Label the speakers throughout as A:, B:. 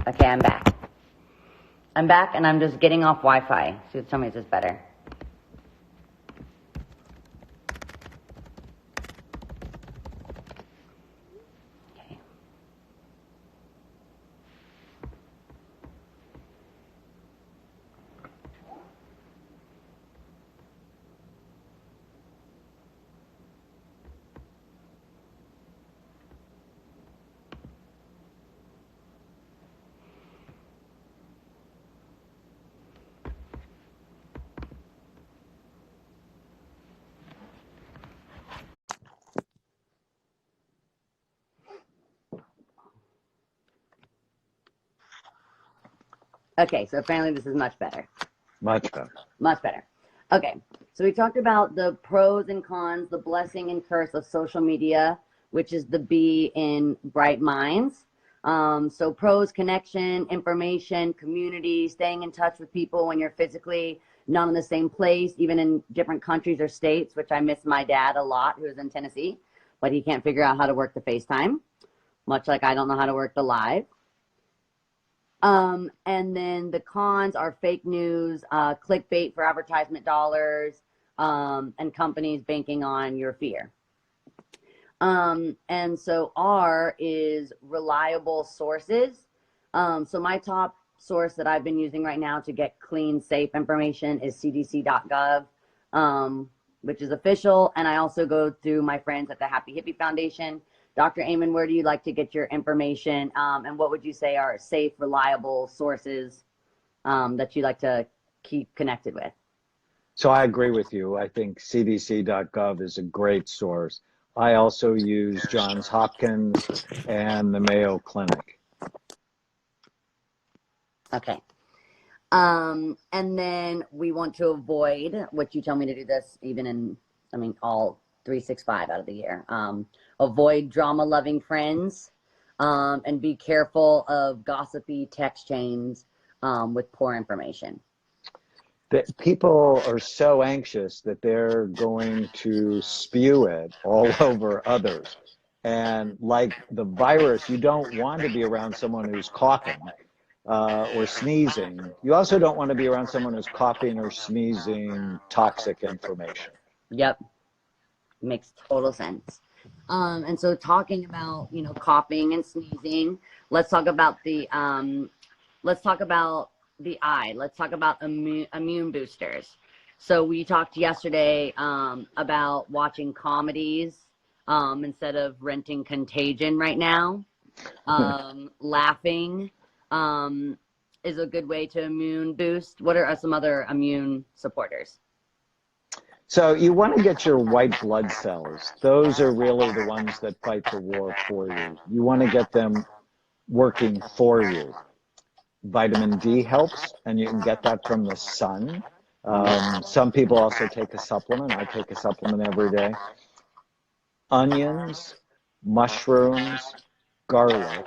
A: Okay, I'm back. I'm back and I'm just getting off Wi-Fi. So tell me, is this better? Okay. Okay, so apparently this is much better.
B: Much better.
A: Much better. Okay, so we talked about the pros and cons, the blessing and curse of social media, which is the B in Bright Minds. So pros, connection, information, community, staying in touch with people when you're physically not in the same place, even in different countries or states, which I miss my dad a lot, who's in Tennessee, but he can't figure out how to work the FaceTime, much like I don't know how to work the live. And then the cons are fake news, clickbait for advertisement dollars, and companies banking on your fear. And so R is reliable sources. So my top source that I've been using right now to get clean, safe information is cdc.gov, which is official. And I also go through my friends at the Happy Hippie Foundation. Dr. Amen, where do you like to get your information? And what would you say are safe, reliable sources that you like to keep connected with?
B: So I agree with you. I think cdc.gov is a great source. I also use Johns Hopkins and the Mayo Clinic.
A: Okay. And then we want to avoid, which you tell me to do this even in, all 365 out of the year. Avoid drama-loving friends, and be careful of gossipy text chains with poor information.
B: That people are so anxious that they're going to spew it all over others. And like the virus, you don't want to be around someone who's coughing or sneezing. You also don't want to be around someone who's coughing or sneezing toxic information.
A: Yep. Makes total sense. And so talking about, coughing and sneezing, let's talk about the eye. Let's talk about immune boosters. So we talked yesterday about watching comedies instead of renting Contagion right now. Laughing is a good way to immune boost. What are some other immune supporters?
B: So you want to get your white blood cells. Those are really the ones that fight the war for you. You want to get them working for you. Vitamin D helps, and you can get that from the sun. Some people also take a supplement. I take a supplement every day. Onions, mushrooms, garlic,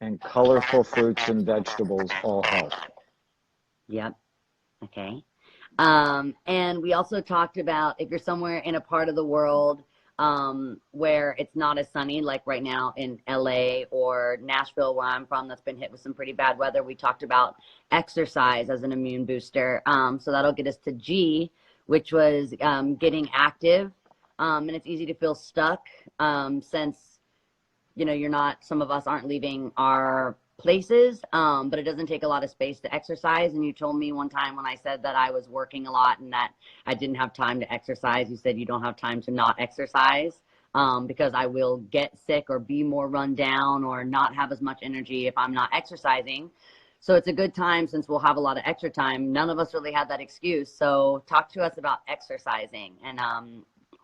B: and colorful fruits and vegetables all help.
A: Yep. Okay. And we also talked about if you're somewhere in a part of the world where it's not as sunny, like right now in LA or Nashville, where I'm from, that's been hit with some pretty bad weather. We talked about exercise as an immune booster. So that'll get us to G, which was getting active. And it's easy to feel stuck since, some of us aren't leaving our places, but it doesn't take a lot of space to exercise. And you told me one time when I said that I was working a lot and that I didn't have time to exercise, you said you don't have time to not exercise because I will get sick or be more run down or not have as much energy if I'm not exercising. So it's a good time since we'll have a lot of extra time. None of us really had that excuse. So talk to us about exercising and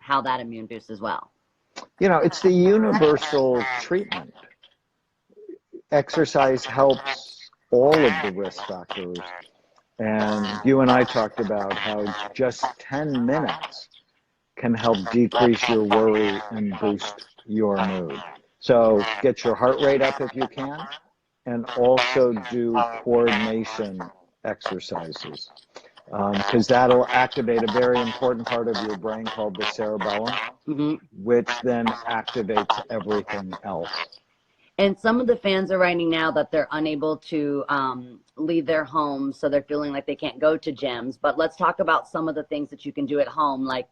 A: how that immune boosts as well.
B: It's the universal treatment. Exercise helps all of the risk factors. And you and I talked about how just 10 minutes can help decrease your worry and boost your mood. So get your heart rate up if you can, and also do coordination exercises. Because that'll activate a very important part of your brain called the cerebellum, which then activates everything else.
A: And some of the fans are writing now that they're unable to leave their homes, so they're feeling like they can't go to gyms. But let's talk about some of the things that you can do at home, like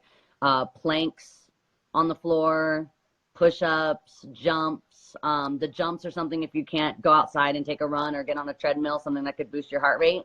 A: planks on the floor, push-ups, jumps. The jumps are something if you can't go outside and take a run or get on a treadmill, something that could boost your heart rate.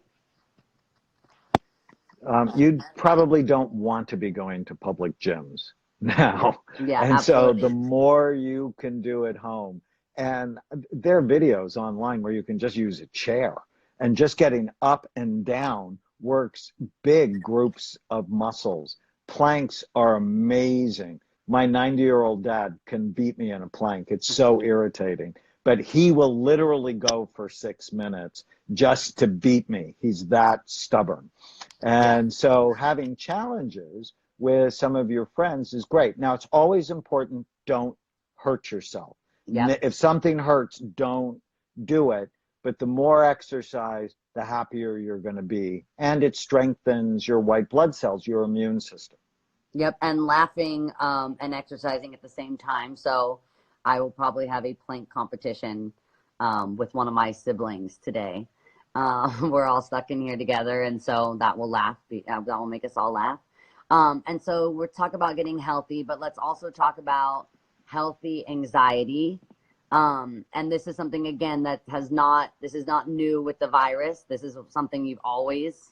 B: You probably don't want to be going to public gyms now.
A: Yeah,
B: And so the
A: absolutely.
B: more you can do at home, and there are videos online where you can just use a chair and just getting up and down works big groups of muscles. Planks are amazing. My 90-year-old dad can beat me in a plank. It's so irritating. But he will literally go for 6 minutes just to beat me. He's that stubborn.
A: Yeah.
B: And so having challenges with some of your friends is great. Now, it's always important, don't hurt yourself.
A: Yep.
B: If something hurts, don't do it. But the more exercise, the happier you're going to be. And it strengthens your white blood cells, your immune system.
A: Yep. And laughing and exercising at the same time. So I will probably have a plank competition with one of my siblings today. We're all stuck in here together, and so that will that will make us all laugh. And so we're talking about getting healthy, but let's also talk about healthy anxiety. And this is something again that this is not new with the virus. This is something you've always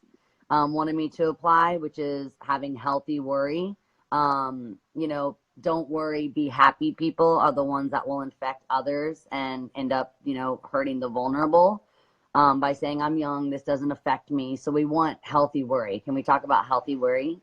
A: wanted me to apply, which is having healthy worry. Don't worry, be happy people are the ones that will infect others and end up, hurting the vulnerable. By saying, I'm young, this doesn't affect me. So we want healthy worry. Can we talk about healthy worry?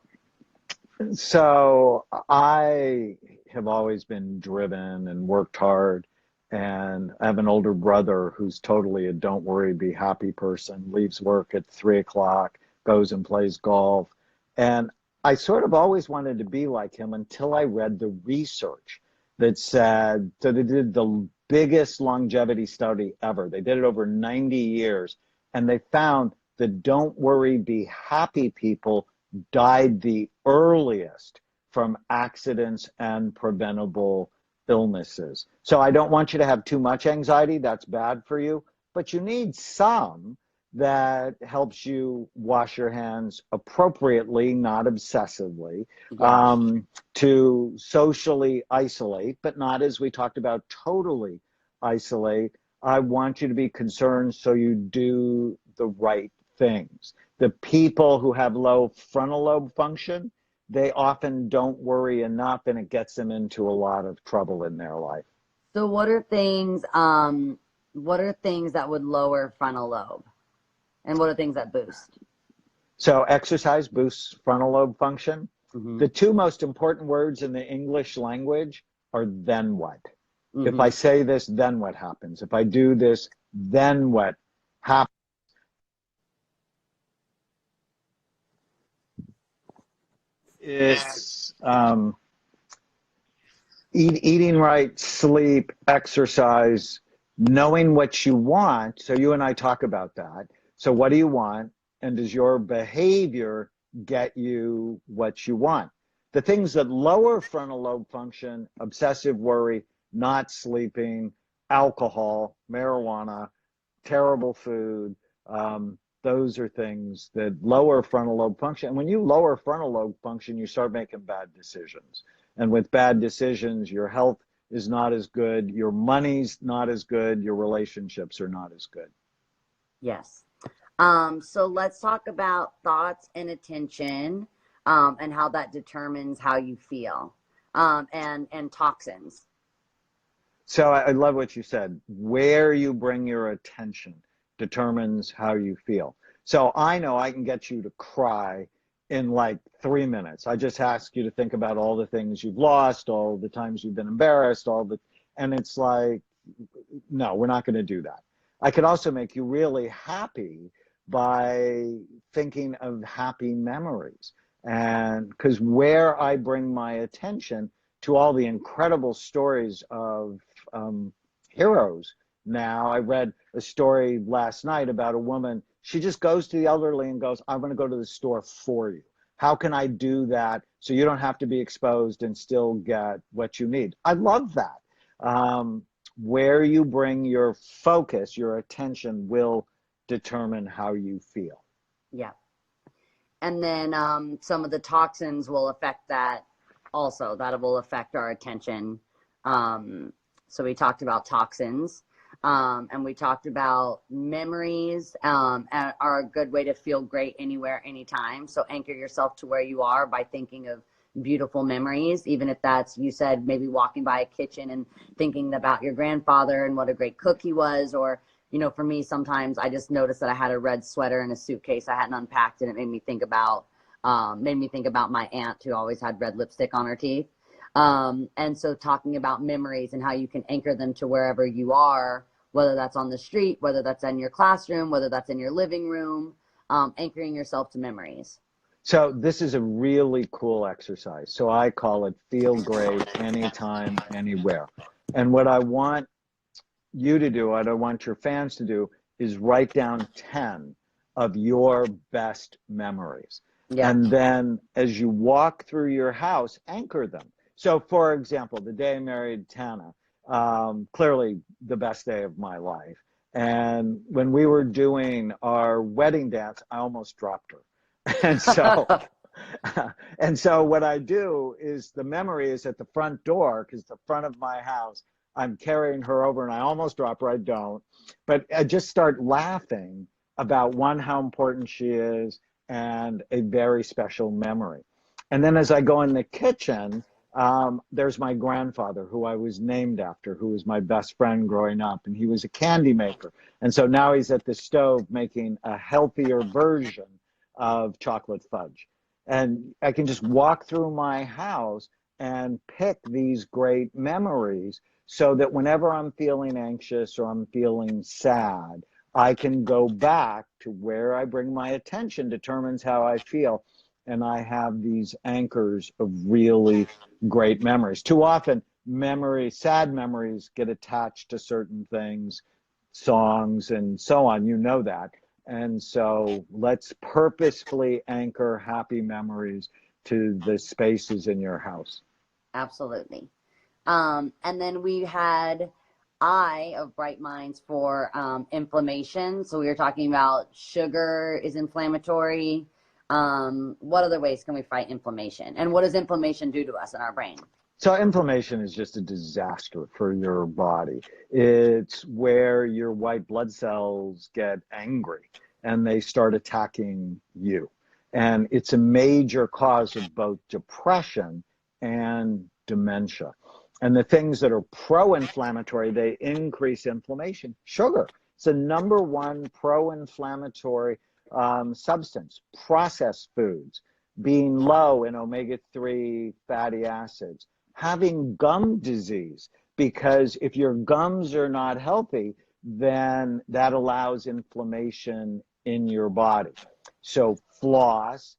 B: So I have always been driven and worked hard. And I have an older brother who's totally a don't worry, be happy person, leaves work at 3 o'clock, goes and plays golf. And I sort of always wanted to be like him until I read the research that said, so they did the biggest longevity study ever. They did it over 90 years. And they found that don't worry, be happy people died the earliest from accidents and preventable illnesses. So I don't want you to have too much anxiety. That's bad for you. But you need some that helps you wash your hands appropriately, not obsessively,
A: Yeah.
B: to socially isolate, but not, as we talked about, totally isolate. I want you to be concerned so you do the right things. The people who have low frontal lobe function, they often don't worry enough, and it gets them into a lot of trouble in their life.
A: So what are things that would lower frontal lobe? And what are things that boost?
B: So exercise boosts frontal lobe function.
A: Mm-hmm.
B: The two most important words in the English language are then what. If
A: Mm-hmm.
B: I say this, then what happens? If I do this, then what happens? It's eating right, sleep, exercise, knowing what you want. So you and I talk about that. So what do you want? And does your behavior get you what you want? The things that lower frontal lobe function, obsessive worry, not sleeping, alcohol, marijuana, terrible food, those are things that lower frontal lobe function. And when you lower frontal lobe function, you start making bad decisions. And with bad decisions, your health is not as good, your money's not as good, your relationships are not as good.
A: Yes. So let's talk about thoughts and attention, and how that determines how you feel, and toxins.
B: So I love what you said. Where you bring your attention determines how you feel. So I know I can get you to cry in like 3 minutes. I just ask you to think about all the things you've lost, all the times you've been embarrassed, and it's like, no, we're not going to do that. I could also make you really happy by thinking of happy memories. And because where I bring my attention to all the incredible stories of heroes now. I read a story last night about a woman. She just goes to the elderly and goes, I'm going to go to the store for you. How can I do that so you don't have to be exposed and still get what you need? I love that. where you bring your focus, your attention will determine how you feel.
A: Yeah. And then some of the toxins will affect that also. That will affect our attention. So we talked about toxins, and we talked about memories are a good way to feel great anywhere, anytime. So anchor yourself to where you are by thinking of beautiful memories, even if that's, you said, maybe walking by a kitchen and thinking about your grandfather and what a great cook he was, or for me, sometimes I just noticed that I had a red sweater in a suitcase I hadn't unpacked, and it made me think about my aunt who always had red lipstick on her teeth. And so talking about memories and how you can anchor them to wherever you are, whether that's on the street, whether that's in your classroom, whether that's in your living room, anchoring yourself to memories.
B: So this is a really cool exercise. So I call it feel great anytime, anywhere. And what I want you to do, what I want your fans to do, is write down 10 of your best memories.
A: Yeah.
B: And then as you walk through your house, anchor them. So for example, the day I married Tana, clearly the best day of my life. And when we were doing our wedding dance, I almost dropped her. And so, and so what I do is the memory is at the front door, because the front of my house, I'm carrying her over and I almost drop her, I don't. But I just start laughing about, one, how important she is, and a very special memory. And then as I go in the kitchen, there's my grandfather, who I was named after, who was my best friend growing up, and he was a candy maker. And so now he's at the stove making a healthier version of chocolate fudge. And I can just walk through my house and pick these great memories, so that whenever I'm feeling anxious or I'm feeling sad, I can go back to where I bring my attention determines how I feel. And I have these anchors of really great memories. Too often, sad memories get attached to certain things, songs, and so on. You know that. And so let's purposefully anchor happy memories to the spaces in your house.
A: Absolutely. And then we had I of Bright Minds for inflammation. So we were talking about sugar is inflammatory. What other ways can we fight inflammation? And what does inflammation do to us in our brain?
B: So inflammation is just a disaster for your body. It's where your white blood cells get angry and they start attacking you. And it's a major cause of both depression and dementia. And the things that are pro-inflammatory, they increase inflammation. Sugar, it's the number one pro-inflammatory substance. Processed foods, being low in omega-3 fatty acids, having gum disease, because if your gums are not healthy, then that allows inflammation in your body. So floss,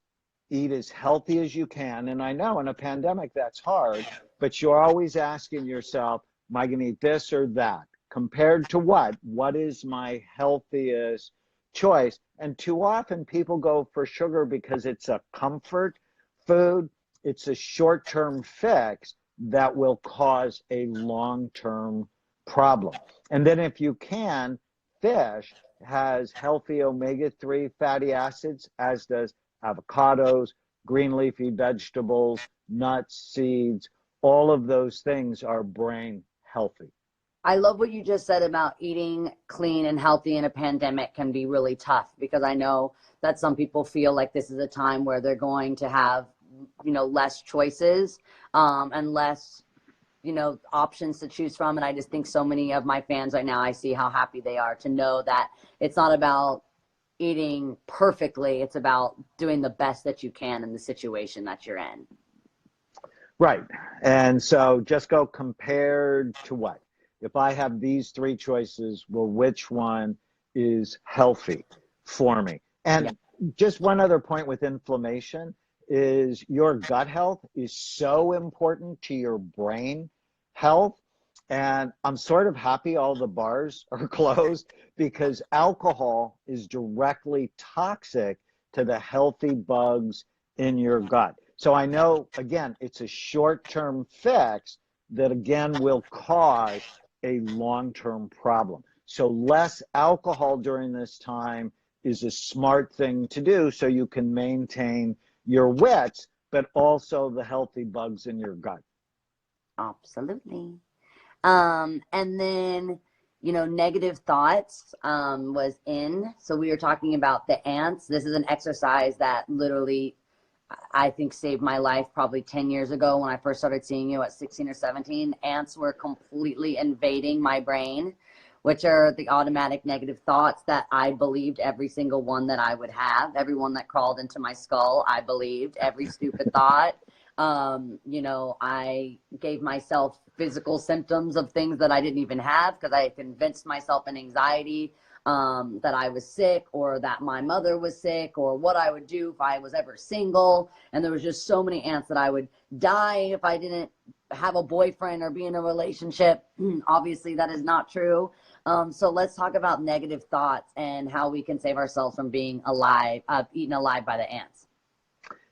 B: eat as healthy as you can. And I know in a pandemic that's hard, but you're always asking yourself, am I going to eat this or that? Compared to what? What is my healthiest choice? And too often people go for sugar because it's a comfort food. It's a short-term fix that will cause a long-term problem. And then if you can, fish has healthy omega-3 fatty acids, as does avocados, green leafy vegetables, nuts, seeds. All of those things are brain healthy.
A: I love what you just said about eating clean and healthy in a pandemic can be really tough, because I know that some people feel like this is a time where they're going to have, less choices and less, options to choose from. And I just think so many of my fans right now, I see how happy they are to know that it's not about eating perfectly. It's about doing the best that you can in the situation that you're in.
B: Right. And so just go compared to what? If I have these three choices, well, which one is healthy for me? And just one other point with inflammation is your gut health is so important to your brain health. And I'm sort of happy all the bars are closed, because alcohol is directly toxic to the healthy bugs in your gut. So I know, again, it's a short-term fix that, again, will cause a long-term problem. So less alcohol during this time is a smart thing to do so you can maintain your wits, but also the healthy bugs in your gut.
A: Absolutely. And then, negative thoughts was in. So we were talking about the ants. This is an exercise that literally I think saved my life probably 10 years ago when I first started seeing you at 16 or 17. Ants were completely invading my brain, which are the automatic negative thoughts that I believed every single one that I would have. Every one that crawled into my skull, I believed every stupid thought. I gave myself physical symptoms of things that I didn't even have because I convinced myself in anxiety that I was sick or that my mother was sick or what I would do if I was ever single. And there was just so many ants that I would die if I didn't have a boyfriend or be in a relationship. Obviously, that is not true. So let's talk about negative thoughts and how we can save ourselves from being alive, eaten alive by the ants.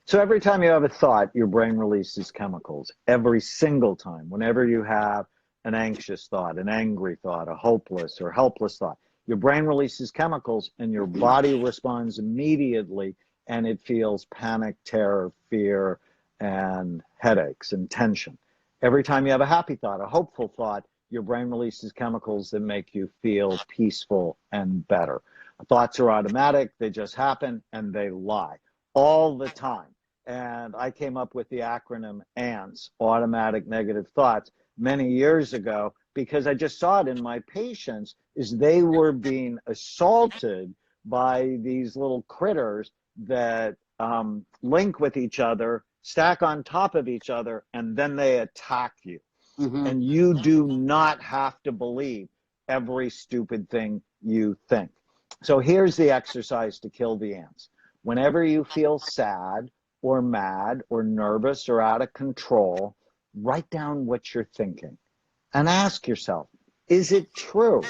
B: So every time you have a thought, your brain releases chemicals. Every single time. Whenever you have an anxious thought, an angry thought, a hopeless or helpless thought, your brain releases chemicals and your body responds immediately, and it feels panic, terror, fear, and headaches and tension. Every time you have a happy thought, a hopeful thought, your brain releases chemicals that make you feel peaceful and better. Thoughts are automatic, they just happen, and they lie all the time. And I came up with the acronym ANTS, automatic negative thoughts, many years ago because I just saw it in my patients is they were being assaulted by these little critters that link with each other, stack on top of each other, and then they attack you.
A: Mm-hmm.
B: And you do not have to believe every stupid thing you think. So here's the exercise to kill the ants. Whenever you feel sad or mad or nervous or out of control, write down what you're thinking and ask yourself, is it true?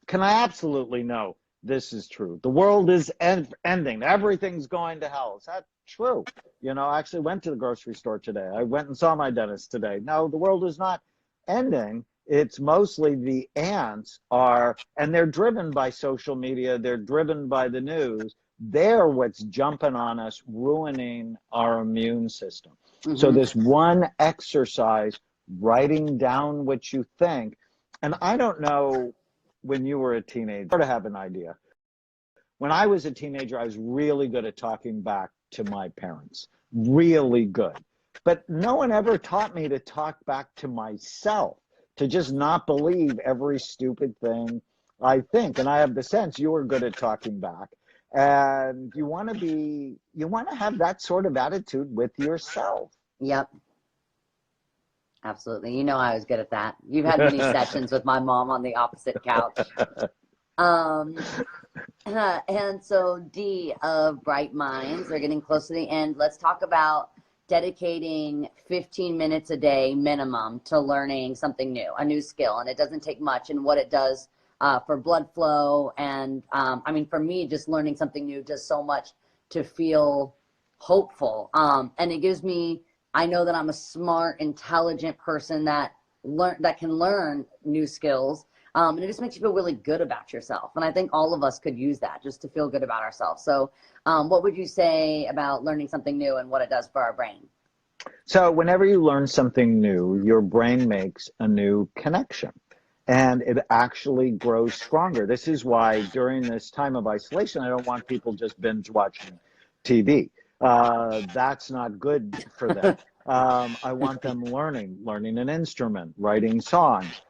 B: Can I absolutely know this is true? The world is ending. Everything's going to hell. Is that true? I actually went to the grocery store today. I went and saw my dentist today. No, the world is not ending. It's mostly the ants and they're driven by social media. They're driven by the news. They're what's jumping on us, ruining our immune system. Mm-hmm. So this one exercise, writing down what you think, and I don't know when you were a teenager to have an idea. When I was a teenager, I was really good at talking back to my parents, really good. But no one ever taught me to talk back to myself, to just not believe every stupid thing I think. And I have the sense you were good at talking back. And you want to have that sort of attitude with yourself.
A: Yep. Absolutely. I was good at that. You've had many sessions with my mom on the opposite couch. And so D of Bright Minds, they're getting close to the end. Let's talk about dedicating 15 minutes a day minimum to learning something new, a new skill. And it doesn't take much, and what it does for blood flow. And for me, just learning something new does so much to feel hopeful. And it gives me, I know that I'm a smart, intelligent person that can learn new skills. And it just makes you feel really good about yourself. And I think all of us could use that just to feel good about ourselves. So what would you say about learning something new and what it does for our brain?
B: So whenever you learn something new, your brain makes a new connection and it actually grows stronger. This is why during this time of isolation, I don't want people just binge watching TV. That's not good for them. I want them learning an instrument, writing songs,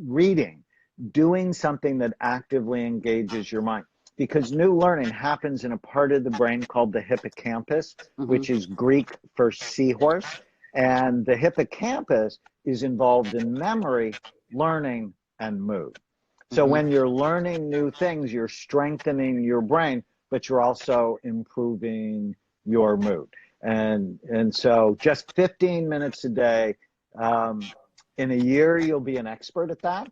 B: reading, doing something that actively engages your mind. Because new learning happens in a part of the brain called the hippocampus, which is Greek for seahorse. And the hippocampus is involved in memory, learning, and mood. So when you're learning new things, you're strengthening your brain, but you're also improving your mood. And so just 15 minutes a day, in a year, you'll be an expert at that.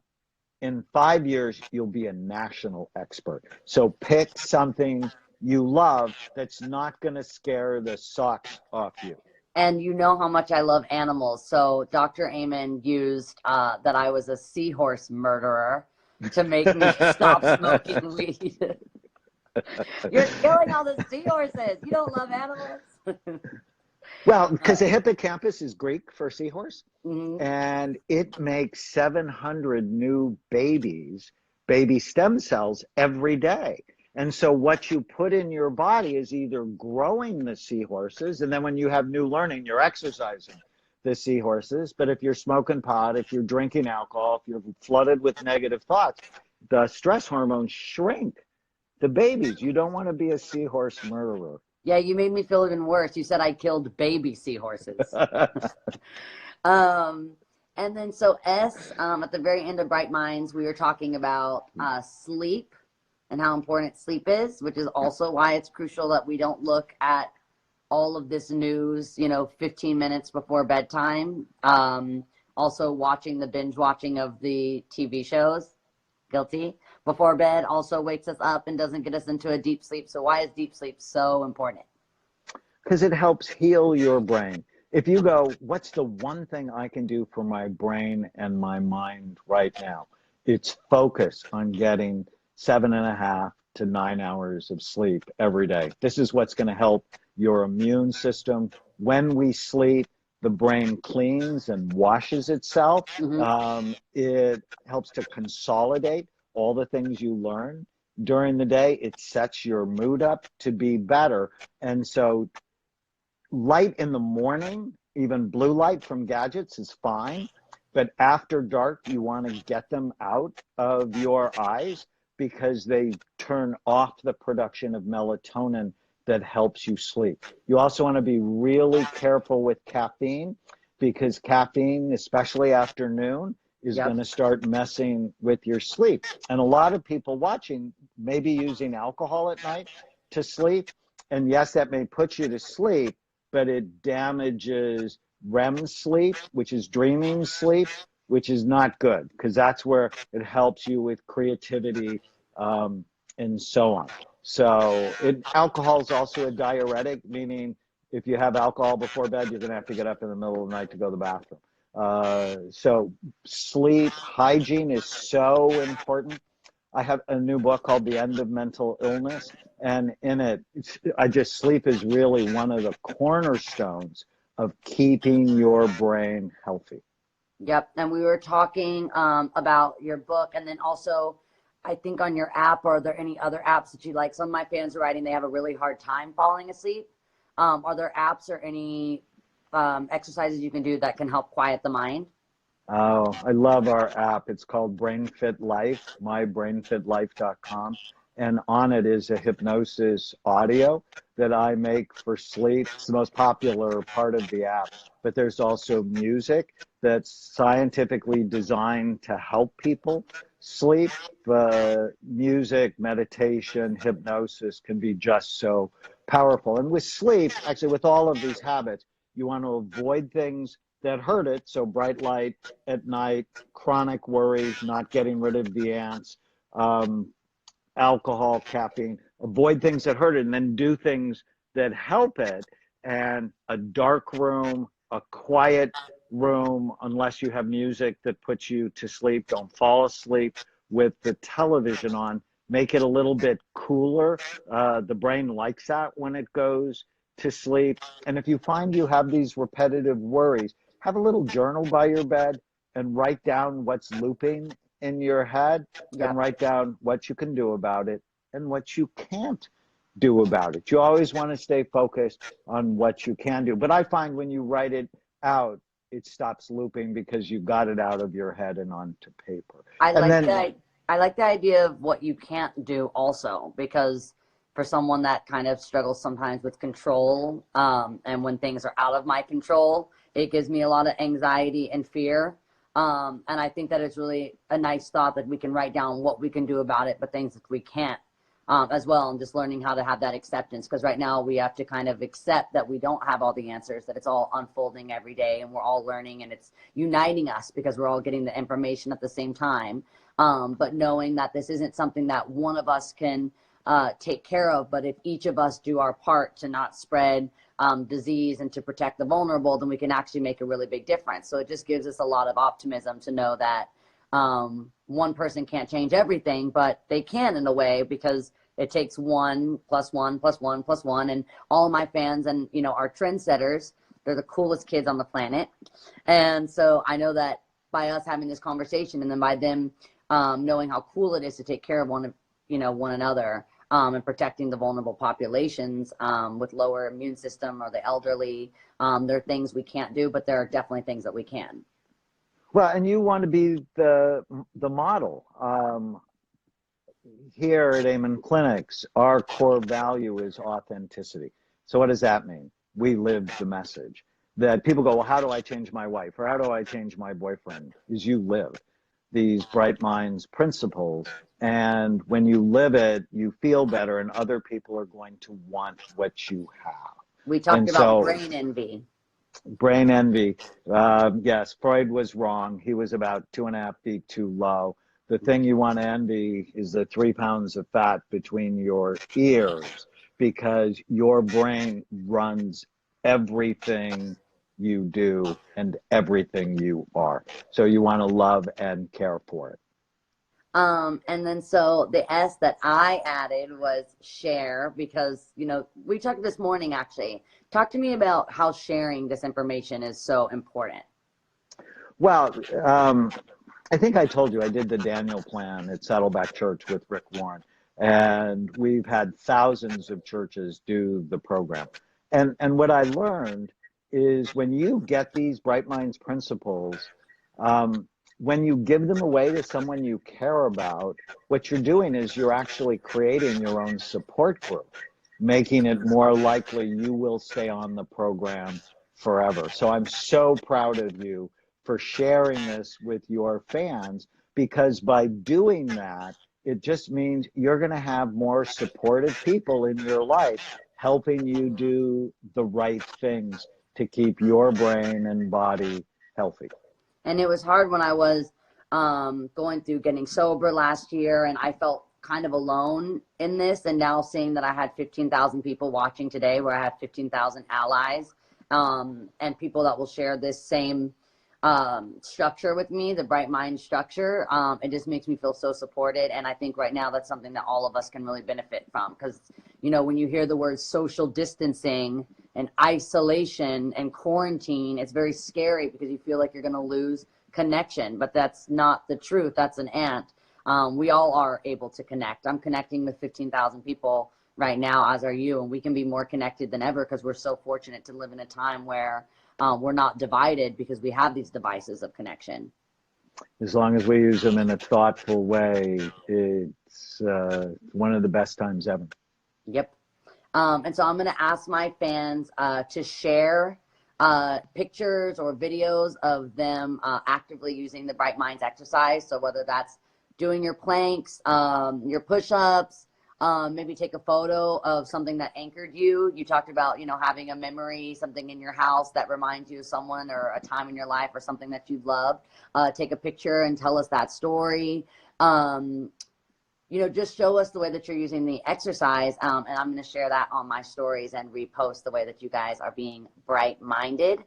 B: In 5 years, you'll be a national expert. So pick something you love that's not going to scare the socks off you.
A: And you know how much I love animals. So Dr. Amen used that I was a seahorse murderer to make me stop smoking weed. You're killing all the seahorses. You don't love animals?
B: Well, because the hippocampus is Greek for seahorse,
A: Mm-hmm.
B: and it makes 700 new baby stem cells every day. And so what you put in your body is either growing the seahorses, and then when you have new learning, you're exercising the seahorses. But if you're smoking pot, if you're drinking alcohol, if you're flooded with negative thoughts, the stress hormones shrink the babies. You don't want to be a seahorse murderer.
A: Yeah, you made me feel even worse. You said I killed baby seahorses. Um, and then so at the very end of Bright Minds, we were talking about sleep and how important sleep is, which is also why it's crucial that we don't look at all of this news, 15 minutes before bedtime. Also watching the binge watching of the TV shows, guilty, before bed also wakes us up and doesn't get us into a deep sleep. So why is deep sleep so important?
B: Because it helps heal your brain. If you go, what's the one thing I can do for my brain and my mind right now? It's focus on getting 7.5 to 9 hours of sleep every day. This is what's going to help your immune system. When we sleep, the brain cleans and washes itself.
A: Mm-hmm.
B: It helps to consolidate all the things you learn during the day. It sets your mood up to be better. And so light in the morning, even blue light from gadgets is fine, but after dark, you want to get them out of your eyes because they turn off the production of melatonin that helps you sleep. You also want to be really careful with caffeine because caffeine, especially afternoon, is
A: Yep.
B: going to start messing with your sleep. And a lot of people watching may be using alcohol at night to sleep. And yes, that may put you to sleep, but it damages REM sleep, which is dreaming sleep, which is not good because that's where it helps you with creativity and so on. So alcohol is also a diuretic, meaning if you have alcohol before bed, you're going to have to get up in the middle of the night to go to the bathroom. So sleep hygiene is so important. I have a new book called The End of Mental Illness, and in it, sleep is really one of the cornerstones of keeping your brain healthy.
A: Yep. And we were talking about your book, and then also, I think on your app, are there any other apps that you like? Some of my fans are writing they have a really hard time falling asleep. Are there apps or any exercises you can do that can help quiet the mind?
B: Oh, I love our app. It's called Brain Fit Life, mybrainfitlife.com. And on it is a hypnosis audio that I make for sleep. It's the most popular part of the app. But there's also music that's scientifically designed to help people sleep. Music, meditation, hypnosis can be just so powerful. And with sleep, actually, with all of these habits, you want to avoid things that hurt it. So bright light at night, chronic worries, not getting rid of the ants, alcohol, caffeine, avoid things that hurt it, and then do things that help it. And a dark room, a quiet room, unless you have music that puts you to sleep, don't fall asleep with the television on. Make it a little bit cooler. The brain likes that when it goes to sleep. And if you find you have these repetitive worries, have a little journal by your bed and write down what's looping in your head and
A: Yep.
B: write down what you can do about it and what you can't do about it. You always want to stay focused on what you can do. But I find when you write it out, it stops looping because you got it out of your head and onto paper.
A: I
B: And
A: like
B: then,
A: that. I like the idea of what you can't do also, because for someone that kind of struggles sometimes with control, and when things are out of my control, it gives me a lot of anxiety and fear. And I think that it's really a nice thought that we can write down what we can do about it, but things that we can't, as well. And just learning how to have that acceptance. Because right now we have to kind of accept that we don't have all the answers, that it's all unfolding every day and we're all learning and it's uniting us because we're all getting the information at the same time. But knowing that this isn't something that one of us can take care of, but if each of us do our part to not spread disease and to protect the vulnerable, then we can actually make a really big difference. So it just gives us a lot of optimism to know that one person can't change everything, but they can in a way, because it takes 1 plus 1 plus 1 plus 1. And all of my fans and, you know, our trendsetters, they're the coolest kids on the planet. And so I know that by us having this conversation, and then by them knowing how cool it is to take care of one another, and protecting the vulnerable populations with lower immune system or the elderly, there are things we can't do, but there are definitely things that we can.
B: Well, and you want to be the model. Here at Amen Clinics, our core value is authenticity. So what does that mean? We live the message. That people go, well, how do I change my wife? Or how do I change my boyfriend? Is you live these Bright Minds principles. And when you live it, you feel better, and other people are going to want what you have.
A: We talked
B: And
A: about
B: so,
A: brain envy.
B: brain envy. Yes, Freud was wrong. He was about 2.5 feet too low. The thing you want to envy is the 3 pounds of fat between your ears, because your brain runs everything you do and everything you are. So you want to love and care for it.
A: And then so the S that I added was share, because, you know, we talked this morning actually. Talk to me about how sharing this information is so important.
B: Well, I think I told you I did the Daniel plan at Saddleback Church with Rick Warren, and we've had thousands of churches do the program. And what I learned is when you get these Bright Minds principles, when you give them away to someone you care about, what you're doing is you're actually creating your own support group, making it more likely you will stay on the program forever. So I'm so proud of you for sharing this with your fans, because by doing that, it just means you're going to have more supportive people in your life helping you do the right things to keep your brain and body healthy.
A: And it was hard when I was going through getting sober last year, and I felt kind of alone in this. And now seeing that I had 15,000 people watching today, where I have 15,000 allies, and people that will share this same structure with me, the Bright Mind structure, it just makes me feel so supported. And I think right now that's something that all of us can really benefit from, because, you know, when you hear the words social distancing and isolation and quarantine, it's very scary, because you feel like you're going to lose connection, but that's not the truth. That's an ant. We all are able to connect. I'm connecting with 15,000 people right now, as are you, and we can be more connected than ever, because we're so fortunate to live in a time where we're not divided, because we have these devices of connection.
B: As long as we use them in a thoughtful way, it's one of the best times ever.
A: Yep. And so I'm going to ask my fans to share pictures or videos of them actively using the Bright Minds exercise. So whether that's doing your planks, your push-ups, maybe take a photo of something that anchored you. You talked about, you know, having a memory, something in your house that reminds you of someone or a time in your life or something that you loved. Take a picture and tell us that story. You know, just show us the way that you're using the exercise. And I'm going to share that on my stories and repost the way that you guys are being bright-minded.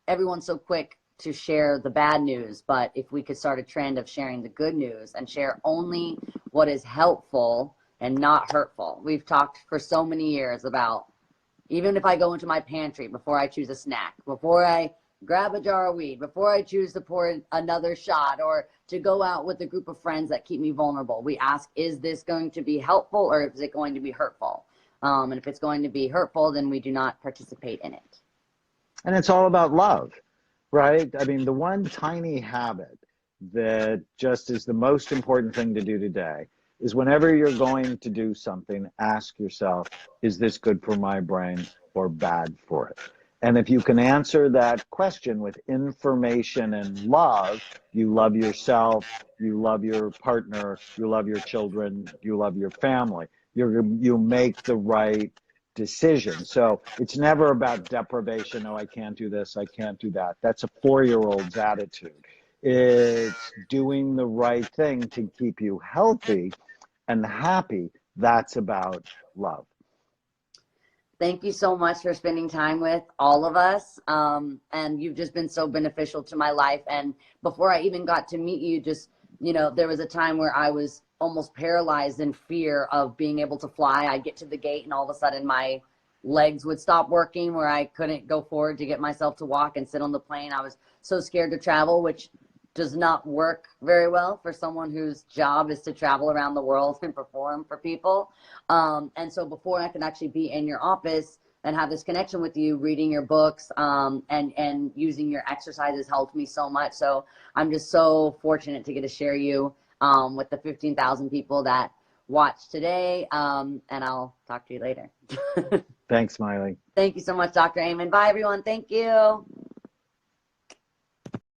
A: Everyone's so quick to share the bad news, but if we could start a trend of sharing the good news and share only what is helpful and not hurtful. We've talked for so many years about, even if I go into my pantry before I choose a snack, before I grab a jar of weed, before I choose to pour another shot, or to go out with a group of friends that keep me vulnerable, we ask, is this going to be helpful or is it going to be hurtful? And if it's going to be hurtful, then we do not participate in it.
B: And it's all about love, right? I mean, the one tiny habit that just is the most important thing to do today is, whenever you're going to do something, ask yourself, is this good for my brain or bad for it? And if you can answer that question with information and love, you love yourself, you love your partner, you love your children, you love your family. You make the right decision. So it's never about deprivation. Oh, I can't do this, I can't do that. That's a 4-year-old's attitude. It's doing the right thing to keep you healthy and happy. That's about love.
A: Thank you so much for spending time with all of us. And you've just been so beneficial to my life. And before I even got to meet you, just, you know, there was a time where I was almost paralyzed in fear of being able to fly. I'd get to the gate and all of a sudden my legs would stop working where I couldn't go forward to get myself to walk and sit on the plane. I was so scared to travel, which does not work very well for someone whose job is to travel around the world and perform for people. And so before I could actually be in your office and have this connection with you, reading your books and using your exercises helped me so much. So I'm just so fortunate to get to share you with the 15,000 people that watch today. And I'll talk to you later.
B: Thanks, Miley.
A: Thank you so much, Dr. Amen. Bye, everyone. Thank you.